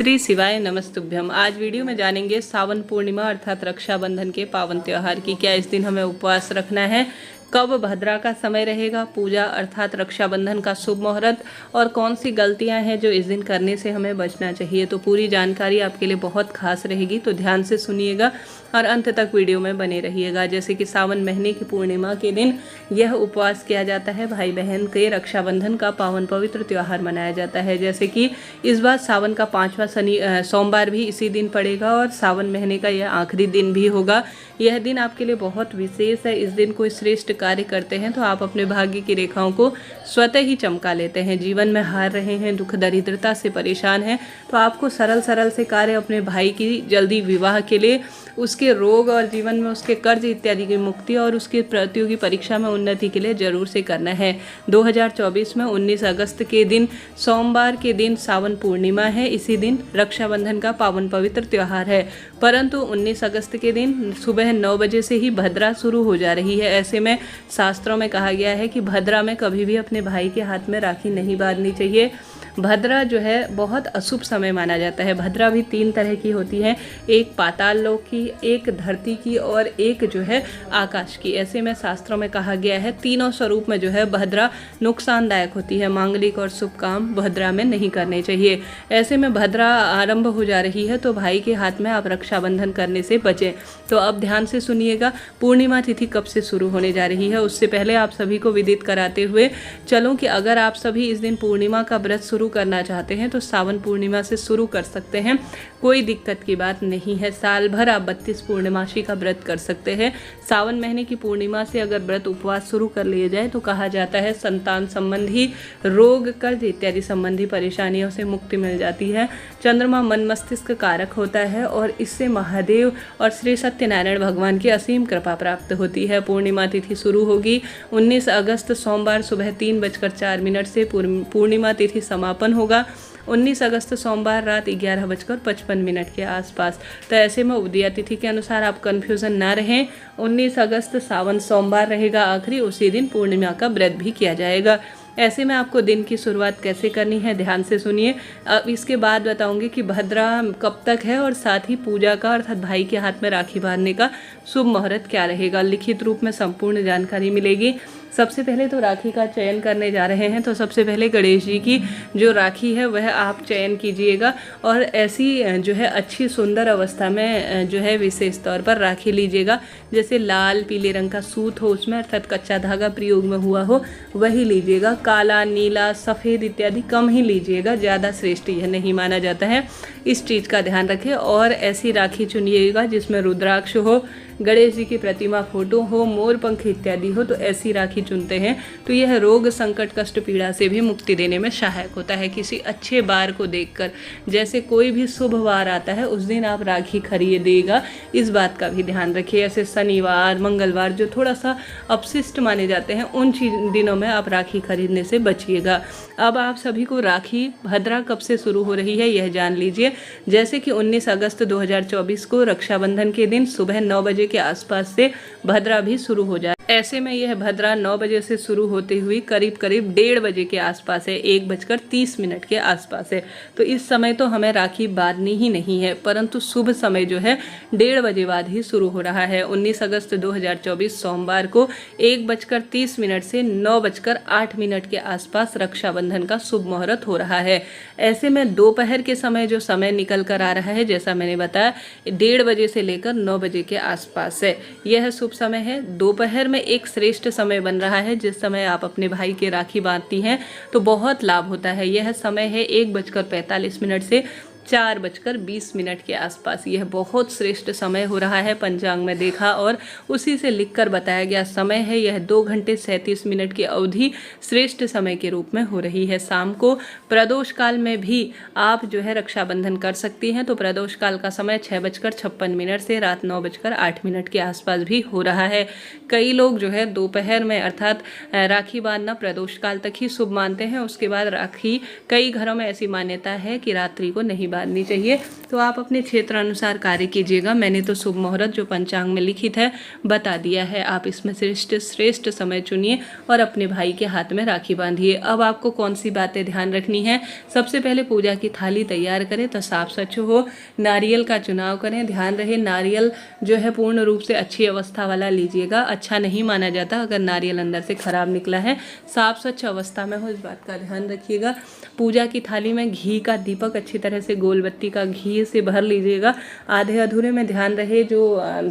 श्री शिवाय नमस्तुभ्यम। आज वीडियो में जानेंगे सावन पूर्णिमा अर्थात रक्षाबंधन के पावन त्योहार की। क्या इस दिन हमें उपवास रखना है, कब भद्रा का समय रहेगा, पूजा अर्थात रक्षाबंधन का शुभ मुहूर्त और कौन सी गलतियां हैं जो इस दिन करने से हमें बचना चाहिए। तो पूरी जानकारी आपके लिए बहुत खास रहेगी, तो ध्यान से सुनिएगा और अंत तक वीडियो में बने रहिएगा। जैसे कि सावन महीने की पूर्णिमा के दिन यह उपवास किया जाता है, भाई बहन के रक्षाबंधन का पावन पवित्र त्यौहार मनाया जाता है। जैसे कि इस बार सावन का 5वां सोमवार भी इसी दिन पड़ेगा और सावन महीने का यह आखिरी दिन भी होगा। यह दिन आपके लिए बहुत विशेष है। इस दिन कोई श्रेष्ठ कार्य करते हैं तो आप अपने भाग्य की रेखाओं को स्वतः ही चमका लेते हैं। जीवन में हार रहे हैं, दुख दरिद्रता से परेशान हैं, तो आपको सरल से कार्य अपने भाई की जल्दी विवाह के लिए, उसके रोग और जीवन में उसके कर्ज इत्यादि की मुक्ति और उसकी प्रतियोगी परीक्षा में उन्नति के लिए जरूर से करना है। 2024 में 19 अगस्त के दिन सोमवार के दिन सावन पूर्णिमा है। इसी दिन रक्षाबंधन का पावन पवित्र त्यौहार है, परंतु 19 अगस्त के दिन सुबह 9 बजे से ही भद्रा शुरू हो जा रही है। ऐसे में शास्त्रों में कहा गया है कि भद्रा में कभी भी अपने भाई के हाथ में राखी नहीं बांधनी चाहिए। भद्रा जो है बहुत अशुभ समय माना जाता है। भद्रा भी 3 तरह की होती है, एक पाताल लोक की, एक धरती की और एक जो है आकाश की। ऐसे में शास्त्रों में कहा गया है तीनों स्वरूप में जो है भद्रा नुकसानदायक होती है। मांगलिक और शुभ काम भद्रा में नहीं करने चाहिए। ऐसे में भद्रा आरंभ हो जा रही है तो भाई के हाथ में आप रक्षाबंधन करने से बचें। तो अब ध्यान से सुनिएगा, पूर्णिमा तिथि कब से शुरू होने जा रही है उससे पहले आप सभी को विदित कराते हुए चलूं कि अगर आप सभी इस दिन पूर्णिमा का व्रत शुरू करना चाहते हैं तो सावन पूर्णिमा से शुरू कर सकते हैं, कोई दिक्कत की बात नहीं है। साल भर आप 32 पूर्णिमासी का व्रत कर सकते हैं। सावन महीने की पूर्णिमा से अगर व्रत उपवास शुरू कर लिए जाए तो कहा जाता है संतान संबंधी रोग, कर्ज इत्यादि संबंधी परेशानियों से मुक्ति मिल जाती है। चंद्रमा मन मस्तिष्क कारक होता है और इससे महादेव और श्री सत्यनारायण भगवान की असीम कृपा प्राप्त होती है। पूर्णिमा तिथि शुरू होगी 19 अगस्त सोमवार सुबह 3:04 से पूर्णिमा तिथि समापन होगा 19 अगस्त सोमवार रात 11:55 के आसपास। तो ऐसे में उदया तिथि के अनुसार आप कन्फ्यूज़न ना रहें। 19 अगस्त सावन सोमवार रहेगा आखिरी, उसी दिन पूर्णिमा का व्रत भी किया जाएगा। ऐसे में आपको दिन की शुरुआत कैसे करनी है ध्यान से सुनिए। अब इसके बाद बताऊंगी कि भद्रा कब तक है और साथ ही पूजा का अर्थात भाई के हाथ में राखी बांधने का शुभ मुहूर्त क्या रहेगा। लिखित रूप में संपूर्ण जानकारी मिलेगी। सबसे पहले तो राखी का चयन करने जा रहे हैं, तो सबसे पहले गणेश जी की जो राखी है वह आप चयन कीजिएगा और ऐसी जो है अच्छी सुंदर अवस्था में जो है विशेष तौर पर राखी लीजिएगा। जैसे लाल पीले रंग का सूत हो, उसमें अर्थात कच्चा धागा प्रयोग में हुआ हो वही लीजिएगा। काला, नीला, सफ़ेद इत्यादि कम ही लीजिएगा, ज़्यादा श्रेष्ठ यह नहीं माना जाता है, इस चीज़ का ध्यान रखें। और ऐसी राखी चुनिएगा जिसमें रुद्राक्ष हो, गणेश जी की प्रतिमा, फोटो हो, मोर पंख इत्यादि हो, तो ऐसी राखी चुनते हैं तो यह रोग, संकट, कष्ट, पीड़ा से भी मुक्ति देने में सहायक होता है। किसी अच्छे बार को देखकर, जैसे कोई भी शुभ वार आता है उस दिन आप राखी खरीदिएगा, इस बात का भी ध्यान रखिए। ऐसे शनिवार, मंगलवार जो थोड़ा सा अपशिष्ट माने जाते हैं उन दिनों में आप राखी खरीदने से बचिएगा। अब आप सभी को राखी भद्रा कब से शुरू हो रही है यह जान लीजिए। जैसे कि 19 अगस्त 2024 को रक्षाबंधन के दिन सुबह 9 बजे के आसपास से भद्रा भी शुरू हो जाए। ऐसे में यह भद्रा 9 बजे से शुरू होते हुए करीब 1:30 बजे के आसपास है, 1:30 के आसपास है। तो इस समय तो हमें राखी बांधनी ही नहीं है, परंतु शुभ समय जो है 1:30 बजे बाद ही शुरू हो रहा है। 19 अगस्त 2024 सोमवार को 1:30 से 9:08 के आसपास रक्षाबंधन का शुभ मुहूर्त हो रहा है। ऐसे में दोपहर के समय जो समय निकल कर आ रहा है, जैसा मैंने बताया 1:30 बजे से लेकर 9 बजे के आसपास है, यह शुभ समय है। दोपहर में एक श्रेष्ठ समय बन रहा है जिस समय आप अपने भाई के राखी बांधती हैं तो बहुत लाभ होता है। यह समय है 1:45 से 4:20 के आसपास। यह बहुत श्रेष्ठ समय हो रहा है, पंचांग में देखा और उसी से लिखकर बताया गया समय है। यह 2 घंटे 37 मिनट की अवधि श्रेष्ठ समय के रूप में हो रही है। शाम को प्रदोष काल में भी आप जो है रक्षाबंधन कर सकती हैं। तो प्रदोष काल का समय 6:56 से रात 9:08 के आसपास भी हो रहा है। कई लोग जो है दोपहर में अर्थात राखी बांधना प्रदोष काल तक ही शुभ मानते हैं। उसके बाद राखी, कई घरों में ऐसी मान्यता है कि रात्रि को नहीं बांधनी चाहिए। तो आप अपने क्षेत्र अनुसार कार्य कीजिएगा। मैंने तो शुभ मुहूर्त जो पंचांग में लिखित है बता दिया है, आप इसमें श्रेष्ठ समय चुनिए और अपने भाई के हाथ में राखी बांधिए। अब आपको कौन सी बातें ध्यान रखनी है? सबसे पहले पूजा की थाली तैयार करें तो साफ स्वच्छ हो। नारियल का चुनाव करें, ध्यान रहे नारियल जो है पूर्ण रूप से अच्छी अवस्था वाला लीजिएगा। अच्छा नहीं माना जाता अगर नारियल अंदर से खराब निकला है, साफ स्वच्छ अवस्था में हो, इस बात का ध्यान रखिएगा। पूजा की थाली में घी का दीपक अच्छी तरह से गोल बत्ती का घी से भर लीजिएगा। आधे अधूरे में ध्यान रहे जो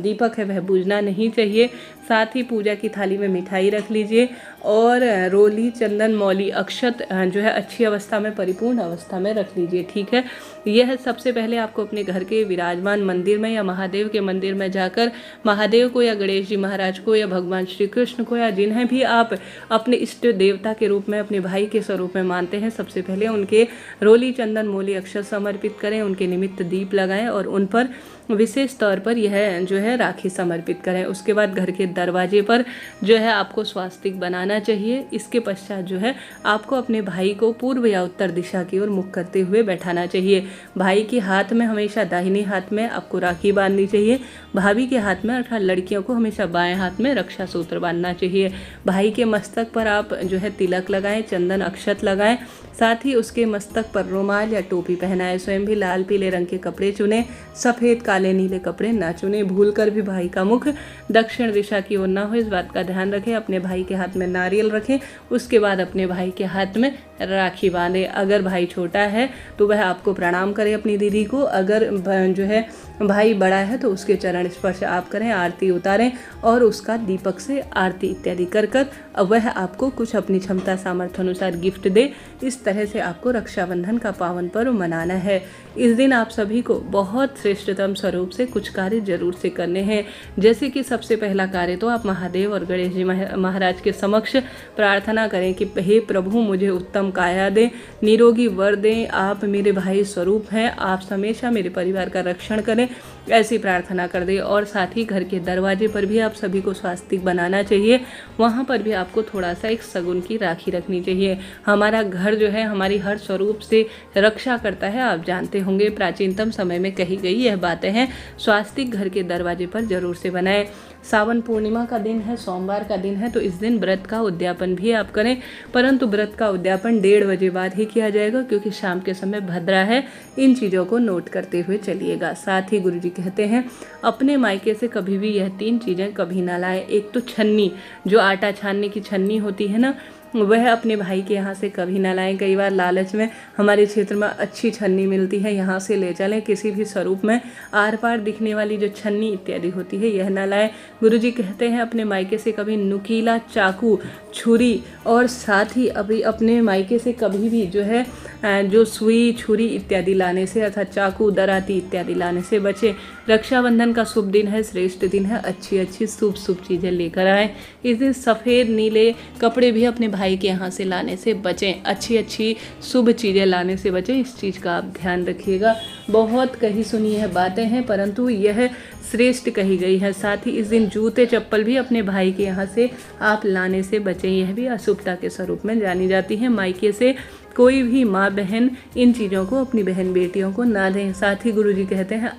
दीपक है वह बुझना नहीं चाहिए। साथ ही पूजा की थाली में मिठाई रख लीजिए और रोली, चंदन, मौली, अक्षत जो है अच्छी अवस्था में, परिपूर्ण अवस्था में रख लीजिए। ठीक है, यह सबसे पहले आपको अपने घर के विराजमान मंदिर में या महादेव के मंदिर में जाकर महादेव को या गणेश जी महाराज को या भगवान श्री कृष्ण को या जिन्हें भी आप अपने इष्ट देवता के रूप में, अपने भाई के स्वरूप में मानते हैं, सबसे पहले उनके रोली, चंदन, मौली, अक्षत समर्पित करें, उनके निमित्त दीप लगाएं और उन पर विशेष तौर पर यह जो है राखी समर्पित करें। उसके बाद घर के दरवाजे पर जो है आपको स्वास्तिक बनाना चाहिए। इसके पश्चात जो है आपको अपने भाई को पूर्व या उत्तर दिशा की ओर मुख करते हुए बैठाना चाहिए। भाई के हाथ में हमेशा दाहिने हाथ में आपको राखी बांधनी चाहिए। भाभी के हाथ में अर्थात लड़कियों को हमेशा बाएं हाथ में रक्षा सूत्र बांधना चाहिए। भाई के मस्तक पर आप जो है तिलक लगाएं, चंदन अक्षत लगाएं, साथ ही उसके मस्तक पर रुमाल या टोपी पहनाएं। स्वयं भी लाल पीले रंग के कपड़े चुने, सफ़ेद काले नीले कपड़े ना चुने। भूलकर भी भाई का मुख दक्षिण दिशा की ओर ना हो, इस बात का ध्यान रखें। अपने भाई के हाथ में नारियल रखें, उसके बाद अपने भाई के हाथ में राखी बांधे। अगर भाई छोटा है तो वह आपको प्रणाम करे अपनी दीदी को, अगर जो है भाई बड़ा है तो उसके चरण स्पर्श आप करें, आरती उतारें और उसका दीपक से आरती इत्यादि कर वह आपको कुछ अपनी क्षमता सामर्थ्य अनुसार गिफ्ट दे। इस तरह से आपको रक्षाबंधन का पावन पर्व मनाना है। इस दिन आप सभी को बहुत श्रेष्ठतम स्वरूप से कुछ कार्य जरूर से करने हैं। जैसे कि सबसे पहला कार्य तो आप महादेव और गणेश जी महाराज के समक्ष प्रार्थना करें कि हे प्रभु मुझे उत्तम काया दें, निरोगी वर दें, आप मेरे भाई स्वरूप हैं, आप हमेशा मेरे परिवार का रक्षण करें, ऐसी प्रार्थना कर दें। और साथ ही घर के दरवाजे पर भी आप सभी को स्वास्तिक बनाना चाहिए, वहाँ पर भी आपको थोड़ा सा एक सगुन की राखी रखनी चाहिए। हमारा घर जो है हमारी हर स्वरूप से रक्षा करता है, आप जानते होंगे प्राचीनतम समय में कही गई यह बातें हैं। स्वास्तिक घर के दरवाजे पर जरूर से बनाएं। सावन पूर्णिमा का दिन है, सोमवार का दिन है, तो इस दिन व्रत का उद्यापन भी आप करें, परंतु व्रत का उद्यापन 1:30 बजे बाद ही किया जाएगा क्योंकि शाम के समय भद्रा है। इन चीज़ों को नोट करते हुए चलिएगा। साथ ही गुरुजी कहते हैं अपने मायके से कभी भी यह 3 चीज़ें कभी ना लाएं। एक तो छन्नी, जो आटा छानने की छन्नी होती है ना, वह अपने भाई के यहाँ से कभी ना लाएं। कई बार लालच में हमारे क्षेत्र में अच्छी छन्नी मिलती है, यहाँ से ले चलें। किसी भी स्वरूप में आर पार दिखने वाली जो छन्नी इत्यादि होती है यह ना लाएं। गुरुजी कहते हैं अपने मायके से कभी नुकीला चाकू, छुरी और साथ ही अभी अपने मायके से कभी भी जो है जो सुई, छुरी इत्यादि लाने से अर्थात चाकू, दराती इत्यादि लाने से बचें। रक्षाबंधन का शुभ दिन है, श्रेष्ठ दिन है, अच्छी अच्छी शुभ चीज़ें लेकर आएँ। इस दिन सफ़ेद नीले कपड़े भी अपने भाई के यहाँ से लाने से बचें, अच्छी अच्छी शुभ चीज़ें लाने से बचें। इस चीज़ का आप ध्यान रखिएगा। बहुत कही सुनी है बातें हैं परंतु यह श्रेष्ठ कही गई है। साथ ही इस दिन जूते चप्पल भी अपने भाई के यहाँ से आप लाने से बचें, यह भी अशुभता के स्वरूप में जानी जाती है। मायके से कोई भी माँ बहन इन चीज़ों को अपनी बहन बेटियों को ना दें। साथ ही गुरुजी कहते हैं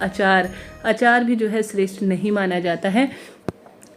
अचार भी जो है श्रेष्ठ नहीं माना जाता है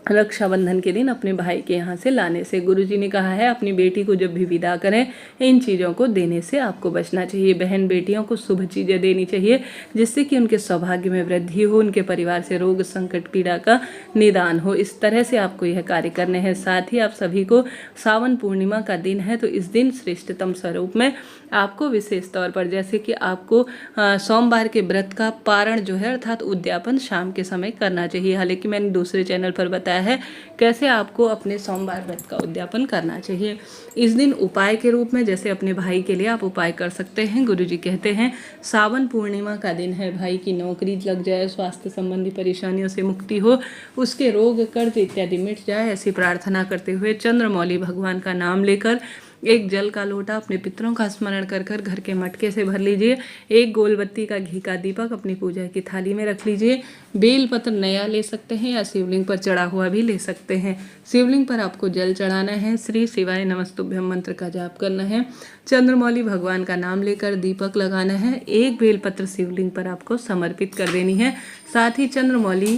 रक्षाबंधन के दिन अपने भाई के यहाँ से लाने से। गुरुजी ने कहा है अपनी बेटी को जब भी विदा करें इन चीज़ों को देने से आपको बचना चाहिए। बहन बेटियों को शुभ चीज़ें देनी चाहिए जिससे कि उनके सौभाग्य में वृद्धि हो, उनके परिवार से रोग संकट पीड़ा का निदान हो। इस तरह से आपको यह कार्य करने हैं। साथ ही आप सभी को सावन पूर्णिमा का दिन है तो इस दिन श्रेष्ठतम स्वरूप में आपको विशेष तौर पर जैसे कि आपको सोमवार के व्रत का पारण जो है अर्थात उद्यापन शाम के समय करना चाहिए। हालांकि मैंने दूसरे चैनल पर बताया है कैसे आपको अपने सोमवार व्रत का उद्यापन करना चाहिए। इस दिन उपाय के रूप में जैसे अपने भाई के लिए आप उपाय कर सकते हैं। गुरुजी कहते हैं सावन पूर्णिमा का दिन है, भाई की नौकरी लग जाए, स्वास्थ्य संबंधी परेशानियों से मुक्ति हो, उसके रोग कर्ज इत्यादि मिट जाए, ऐसी प्रार्थना करते हुए चंद्रमौली भगवान का नाम लेकर एक जल का लोटा अपने पितरों का स्मरण कर घर के मटके से भर लीजिए। एक गोल बत्ती का घी का दीपक अपनी पूजा की थाली में रख लीजिए। बेल पत्र नया ले सकते हैं या शिवलिंग पर चढ़ा हुआ भी ले सकते हैं। शिवलिंग पर आपको जल चढ़ाना है, श्री शिवाय नमस्तुभ्यम मंत्र का जाप करना है। चंद्रमौली भगवान का नाम लेकर दीपक लगाना है। एक बेलपत्र शिवलिंग पर आपको समर्पित कर देनी है। साथ ही चंद्रमौली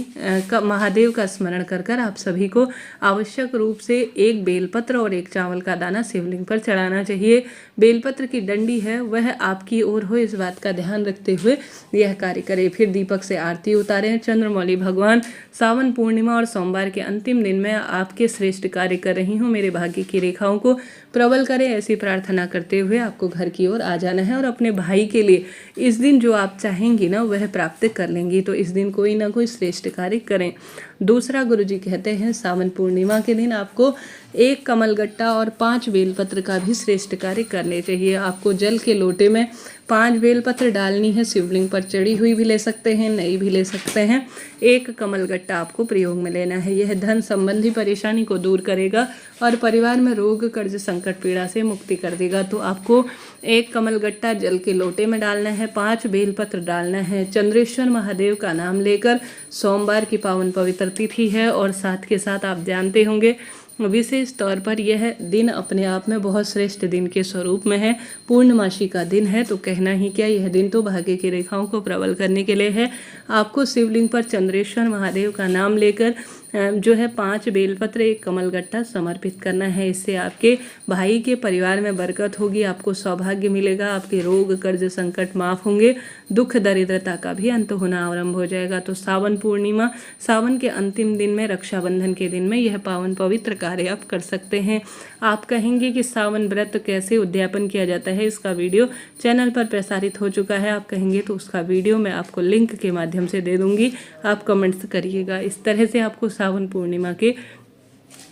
का महादेव का स्मरण कर कर आप सभी को आवश्यक रूप से एक बेलपत्र और एक चावल का दाना शिवलिंग पर चढ़ाना चाहिए। बेलपत्र की डंडी है वह आपकी ओर हो, इस बात का ध्यान रखते हुए यह कार्य करें। फिर दीपक से आरती उतारें। चंद्रमौली भगवान, सावन पूर्णिमा और सोमवार के अंतिम दिन में आपके श्रेष्ठ कार्य कर रही हूँ, मेरे भाग्य की रेखाओं को प्रबल करें, ऐसी प्रार्थना करते हुए आपको घर की ओर आ जाना है और अपने भाई के लिए इस दिन जो आप चाहेंगी ना वह प्राप्त कर लेंगी। तो इस दिन कोई ना कोई श्रेष्ठ कार्य करें। दूसरा, गुरुजी कहते हैं सावन पूर्णिमा के दिन आपको एक कमलगट्टा और 5 बेलपत्र का भी श्रेष्ठ कार्य करने चाहिए। आपको जल के लोटे में 5 बेलपत्र डालनी है। शिवलिंग पर चढ़ी हुई भी ले सकते हैं, नई भी ले सकते हैं। एक कमलगट्टा आपको प्रयोग में लेना है। यह धन संबंधी परेशानी को दूर करेगा और परिवार में रोग, कर्ज, संकट, पीड़ा से मुक्ति कर देगा। तो आपको एक कमलगट्टा जल के लोटे में डालना है, 5 बेलपत्र डालना है। चंद्रेश्वर महादेव का नाम लेकर, सोमवार की पावन पवित्र तिथि है और साथ के साथ आप जानते होंगे विशेष तौर पर यह दिन अपने आप में बहुत श्रेष्ठ दिन के स्वरूप में है। पूर्णमासी का दिन है तो कहना ही क्या, यह दिन तो भाग्य की रेखाओं को प्रबल करने के लिए है। आपको शिवलिंग पर चंद्रेश्वर महादेव का नाम लेकर जो है 5 बेलपत्र, एक कमलगट्टा समर्पित करना है। इससे आपके भाई के परिवार में बरकत होगी, आपको सौभाग्य मिलेगा, आपके रोग, कर्ज, संकट माफ होंगे, दुख दरिद्रता का भी अंत होना आरंभ हो जाएगा। तो सावन पूर्णिमा, सावन के अंतिम दिन में, रक्षाबंधन के दिन में यह पावन पवित्र कार्य आप कर सकते हैं। आप कहेंगे कि सावन व्रत कैसे उद्यापन किया जाता है, इसका वीडियो चैनल पर प्रसारित हो चुका है। आप कहेंगे तो उसका वीडियो मैं आपको लिंक के माध्यम से दे दूंगी, आप कमेंट्स करिएगा। इस तरह से आपको सावन पूर्णिमा के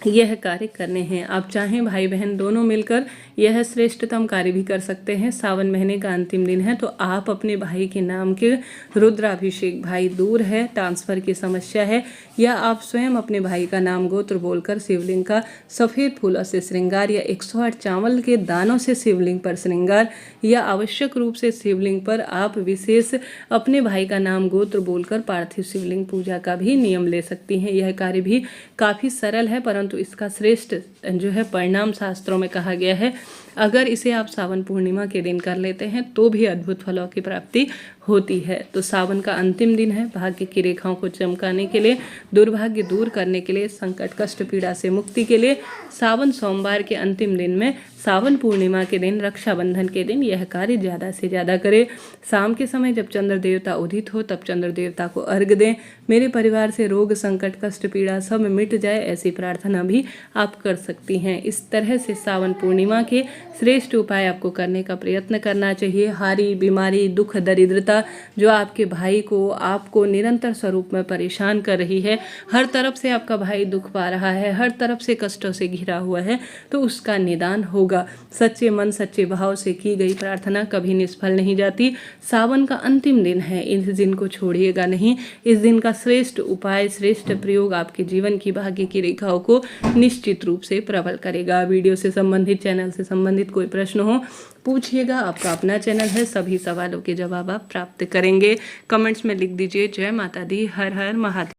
यह कार्य करने हैं। आप चाहें भाई बहन दोनों मिलकर यह श्रेष्ठतम कार्य भी कर सकते हैं। सावन महीने का अंतिम दिन है तो आप अपने भाई के नाम के रुद्राभिषेक, भाई दूर है, ट्रांसफर की समस्या है, या आप स्वयं अपने भाई का नाम गोत्र बोलकर शिवलिंग का सफ़ेद फूलों से श्रृंगार या 108 चावल के दानों से शिवलिंग पर श्रृंगार, या आवश्यक रूप से शिवलिंग पर आप विशेष अपने भाई का नाम गोत्र बोलकर पार्थिव शिवलिंग पूजा का भी नियम ले सकती हैं। यह कार्य भी काफ़ी सरल है परंतु इसका श्रेष्ठ जो है परिणाम शास्त्रों में कहा गया है। अगर इसे आप सावन पूर्णिमा के दिन कर लेते हैं तो भी अद्भुत फलों की प्राप्ति होती है। तो सावन का अंतिम दिन है, भाग्य की रेखाओं को चमकाने के लिए, दुर्भाग्य दूर करने के लिए, संकट, कष्ट, पीड़ा से मुक्ति के लिए सावन सोमवार के अंतिम दिन में, सावन पूर्णिमा के दिन, रक्षाबंधन के दिन यह कार्य ज़्यादा से ज़्यादा करें। शाम के समय जब चंद्र देवता उदित हो तब चंद्र देवता को अर्घ दें। मेरे परिवार से रोग, संकट, कष्ट, पीड़ा सब मिट जाए, ऐसी प्रार्थना भी आप कर सकती हैं। इस तरह से सावन पूर्णिमा के श्रेष्ठ उपाय आपको करने का प्रयत्न करना चाहिए। हारी, बीमारी, दुख, दरिद्रता जो आपके भाई को, आपको निरंतर स्वरूप में परेशान कर रही है, हर तरफ से आपका भाई दुख पा रहा है, हर तरफ से कष्टों से घिरा हुआ है, तो उसका निदान होगा। सच्चे मन, सच्चे भाव से की गई प्रार्थना कभी निष्फल नहीं जाती। सावन का अंतिम दिन है, इस दिन को छोड़िएगा नहीं। इस दिन का श्रेष्ठ उपाय, श्रेष्ठ प्रयोग आपके जीवन की भाग्य की रेखाओं को निश्चित रूप से प्रबल करेगा। वीडियो से संबंधित, चैनल से संबंधित कोई प्रश्न हो पूछिएगा, आपका अपना चैनल है, सभी सवालों के जवाब आप प्राप्त करेंगे। कमेंट्स में लिख दीजिए जय माता दी, हर हर महादेव।